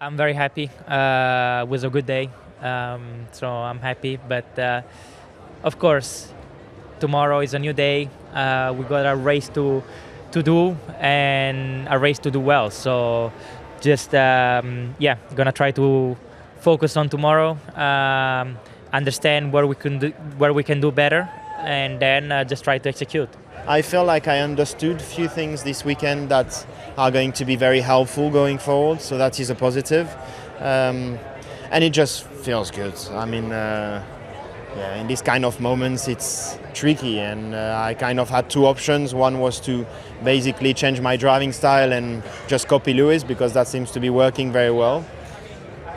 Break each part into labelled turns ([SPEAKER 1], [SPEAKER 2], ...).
[SPEAKER 1] I'm very happy. It was a good day, so I'm happy. But of course, tomorrow is a new day. We got a race to do and a race to do well. So just gonna try to focus on tomorrow, understand where we can do better, and then just try to execute.
[SPEAKER 2] I feel like I understood a few things this weekend that are going to be very helpful going forward, so that is a positive. And it just feels good. I mean, in these kind of moments it's tricky, and I kind of had two options. One was to basically change my driving style and just copy Lewis, because that seems to be working very well.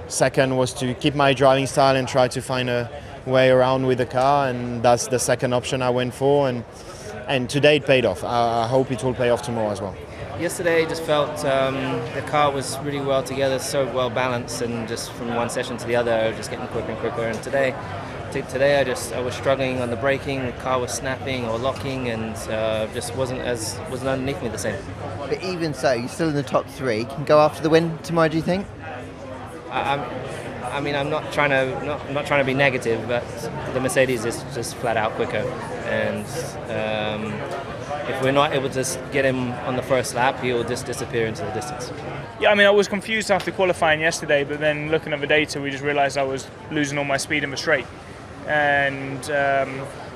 [SPEAKER 2] Second was to keep my driving style and try to find a way around with the car, and that's the second option I went for, and today it paid off. I hope it will pay off tomorrow as well.
[SPEAKER 3] Yesterday, just felt the car was really well together, so well balanced, and just from one session to the other, just getting quicker and quicker. And today I was struggling on the braking. The car was snapping or locking, and just wasn't underneath me the same.
[SPEAKER 4] But even so, you're still in the top three. Can go after the win tomorrow, do you think?
[SPEAKER 3] I'm not trying to be negative, but the Mercedes is just flat out quicker, and if we're not able to get him on the first lap, he will just disappear into the distance.
[SPEAKER 5] Yeah, I was confused after qualifying yesterday, but then looking at the data, we just realised I was losing all my speed in the straight. And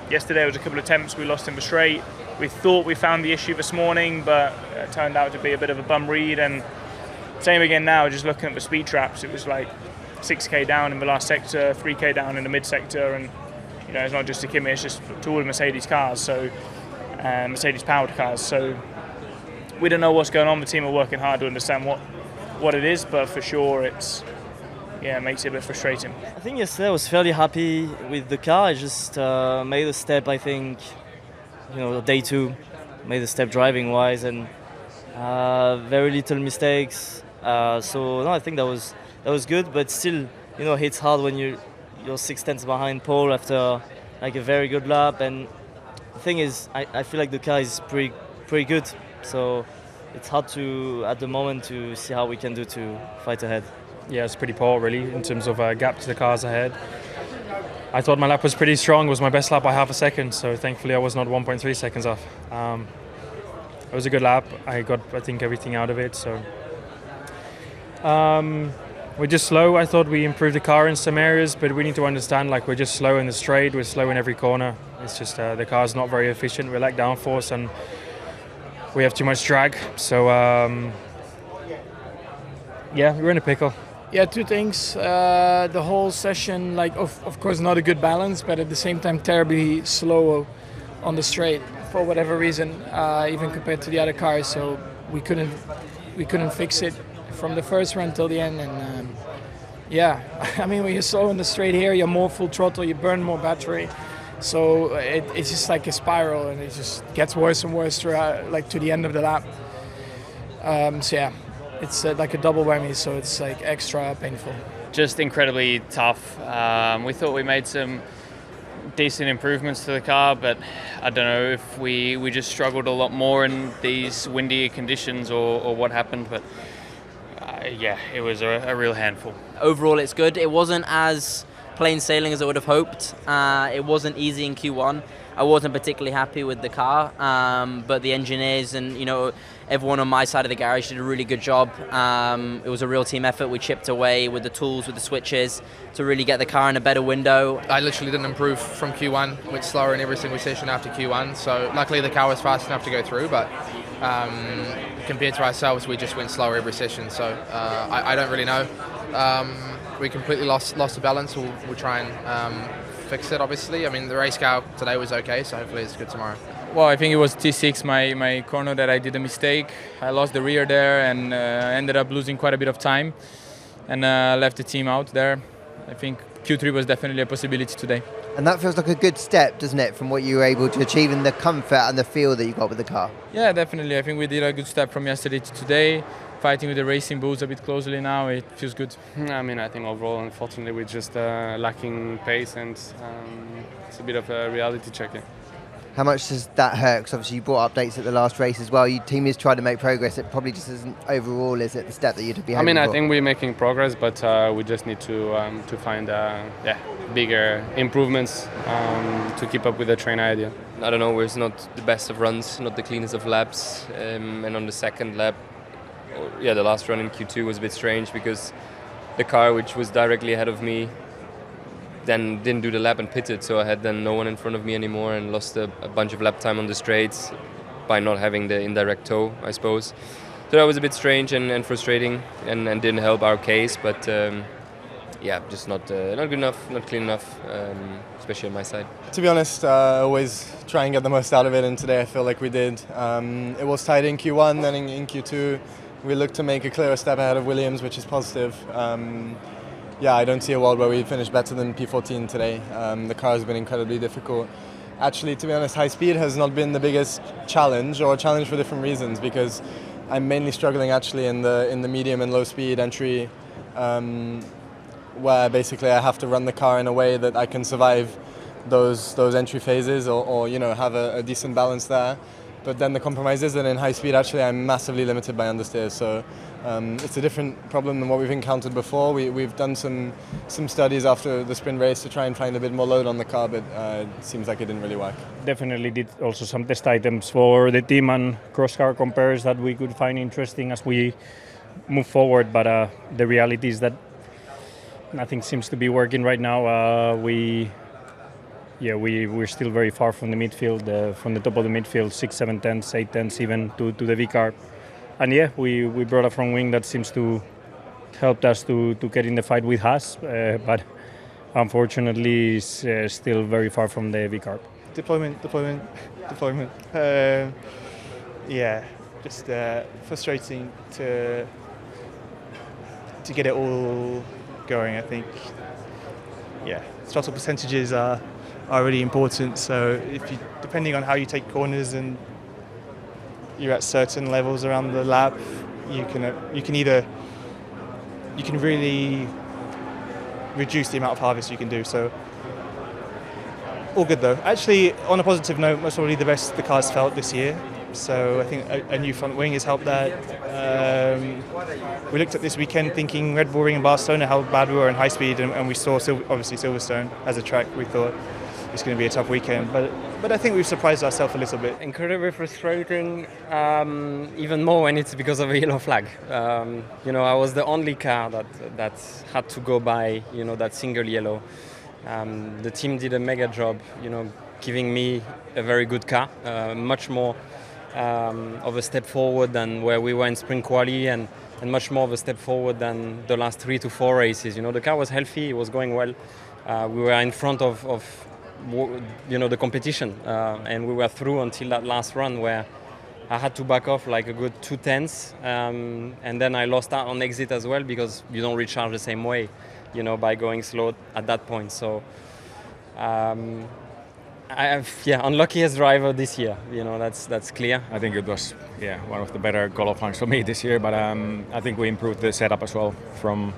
[SPEAKER 5] yesterday was a couple of attempts we lost in the straight. We thought we found the issue this morning, but it turned out to be a bit of a bum read. And same again now, just looking at the speed traps, it was like 6k down in the last sector, 3k down in the mid sector, and it's not just to Kimi, it's just to all the Mercedes cars, so Mercedes powered cars. So we don't know what's going on. The team are working hard to understand what it is, but for sure it makes it a bit frustrating.
[SPEAKER 6] I think yesterday I was fairly happy with the car. I just made a step, I think, day two, made a step driving wise, and very little mistakes. So no, I think that was good, but still, hits hard when you're 6 tenths behind Paul after like a very good lap. And the thing is, I feel like the car is pretty good, so it's hard at the moment to see how we can do to fight ahead.
[SPEAKER 7] Yeah, it's pretty poor really in terms of gap to the cars ahead. I thought my lap was pretty strong. It was my best lap by half a second, so thankfully I was not 1.3 seconds off. It was a good lap. I got, I think, everything out of it. So we're just slow. I thought we improved the car in some areas, but we need to understand, we're just slow in the straight. We're slow in every corner. It's just the car's not very efficient. We lack downforce and we have too much drag. So we're in a pickle.
[SPEAKER 8] Yeah, two things. The whole session, of course, not a good balance, but at the same time, terribly slow on the straight for whatever reason, even compared to the other cars. So we couldn't fix it from the first run till the end. And when you're slow on the straight here, you're more full throttle, you burn more battery. So it's just like a spiral, and it just gets worse and worse throughout, to the end of the lap. It's like a double whammy, so it's extra painful.
[SPEAKER 9] Just incredibly tough. We thought we made some decent improvements to the car, but I don't know if we just struggled a lot more in these windier conditions or what happened, but it was a real handful.
[SPEAKER 10] Overall it's good. It wasn't as plain sailing as I would have hoped. It wasn't easy in Q1. I wasn't particularly happy with the car, but the engineers and everyone on my side of the garage did a really good job. It was a real team effort. We chipped away with the tools, with the switches, to really get the car in a better window.
[SPEAKER 11] I literally didn't improve from Q1. Went slower in every single session after Q1. So luckily the car was fast enough to go through, but compared to ourselves, we just went slower every session. So I don't really know. We completely lost the balance. We'll try and fix it, obviously. The race car today was okay, so hopefully it's good tomorrow.
[SPEAKER 7] Well, I think it was T6, my corner, that I did a mistake. I lost the rear there and ended up losing quite a bit of time and left the team out there. I think Q3 was definitely a possibility today.
[SPEAKER 4] And that feels like a good step, doesn't it, from what you were able to achieve in the comfort and the feel that you got with the car?
[SPEAKER 7] Yeah, definitely. I think we did a good step from yesterday to today. Fighting with the racing bulls a bit closely now, it feels good.
[SPEAKER 12] I think overall, unfortunately, we're just lacking pace, and it's a bit of a reality check.
[SPEAKER 4] How much does that hurt? Because obviously you brought updates at the last race as well. Your team is trying to make progress. It probably just isn't overall, is it, the step that you'd be hoping
[SPEAKER 12] I
[SPEAKER 4] for?
[SPEAKER 12] think we're making progress, but we just need to find bigger improvements to keep up with the train idea.
[SPEAKER 13] I don't know, it's not the best of runs, not the cleanest of laps, and on the second lap, the last run in Q2 was a bit strange because the car which was directly ahead of me then didn't do the lap and pitted, so I had then no one in front of me anymore and lost a bunch of lap time on the straights by not having the indirect tow, I suppose. So that was a bit strange and frustrating and didn't help our case, but just not good enough, not clean enough, especially on my side.
[SPEAKER 14] To be honest, I always try and get the most out of it, and today I feel like we did. It was tight in Q1, then in Q2 we looked to make a clearer step ahead of Williams, which is positive. I don't see a world where we finish better than P14 today. The car has been incredibly difficult. Actually, to be honest, high speed has not been the biggest challenge, or a challenge for different reasons, because I'm mainly struggling actually in the medium and low speed entry, where basically I have to run the car in a way that I can survive those entry phases or have a decent balance there. But then the compromise is that in high speed actually I'm massively limited by understeer, so it's a different problem than what we've encountered before. We've done some studies after the sprint race to try and find a bit more load on the car, but it seems like it didn't really work.
[SPEAKER 15] Definitely did also some test items for the team and cross-car compares that we could find interesting as we move forward, but the reality is that nothing seems to be working right now. We're still very far from the midfield, from the top of the midfield, 6, 7 tenths, 8 tenths even to the V-car. And we brought a front wing that seems to help us to get in the fight with Haas, but unfortunately is still very far from the V-car.
[SPEAKER 16] Deployment. Just frustrating to get it all going, I think. Throttle percentages are really important, so depending on how you take corners and you're at certain levels around the lap, you can really reduce the amount of harvest you can do. So all good though. Actually, on a positive note, most probably the best the car's felt this year. So I think a new front wing has helped that. We looked at this weekend thinking Red Bull Ring in Barcelona, how bad we were in high speed, and we saw obviously Silverstone as a track. We thought it's going to be a tough weekend, but I think we've surprised ourselves a little bit.
[SPEAKER 17] Incredibly frustrating, even more when it's because of a yellow flag. I was the only car that had to go by, that single yellow. The team did a mega job, giving me a very good car, much more of a step forward than where we were in sprint quali, and much more of a step forward than the last 3 to 4 races. The car was healthy, it was going well. We were in front of the competition, and we were through until that last run where I had to back off like a good 2 tenths, and then I lost out on exit as well because you don't recharge the same way, by going slow at that point. So unluckiest driver this year, that's clear.
[SPEAKER 18] I think it was one of the better qualifyings for me this year, but I think we improved the setup as well from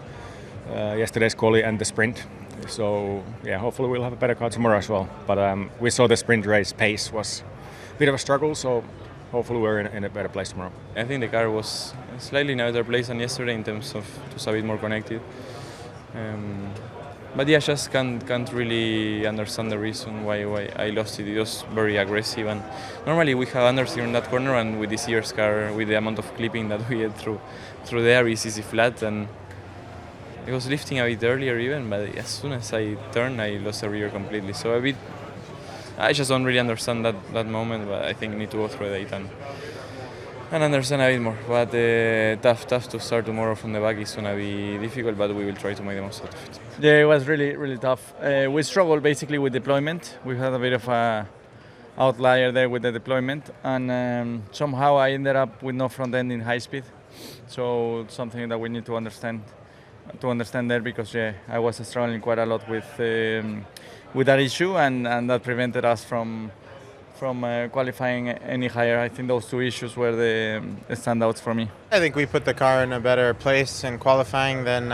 [SPEAKER 18] yesterday's quali and the sprint. So hopefully we'll have a better car tomorrow as well. But we saw the sprint race pace was a bit of a struggle, so hopefully we're in a better place tomorrow.
[SPEAKER 19] I think the car was slightly in a better place than yesterday in terms of just a bit more connected. But just can't really understand the reason why I lost it. It was very aggressive, and normally we have understeer in that corner, and with this year's car, with the amount of clipping that we had through there, it's easy flat, and it was lifting a bit earlier even, but as soon as I turned, I lost the rear completely. So I just don't really understand that moment, but I think I need to go through it and understand a bit more. But tough to start tomorrow from the back. It's going to be difficult, but we will try to make the most out of it.
[SPEAKER 20] Yeah, it was really, really tough. We struggled basically with deployment. We had a bit of a outlier there with the deployment, and somehow I ended up with no front end in high speed. So something that we need to understand there, because I was struggling quite a lot with that issue, and that prevented us from qualifying any higher. I think those 2 issues were the standouts for me.
[SPEAKER 21] I think we put the car in a better place in qualifying than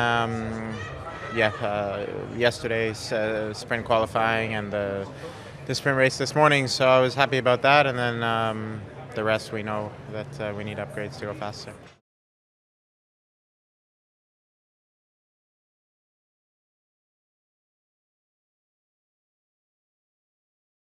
[SPEAKER 21] yesterday's sprint qualifying and the the sprint race this morning, so I was happy about that. And then the rest, we know that we need upgrades to go faster.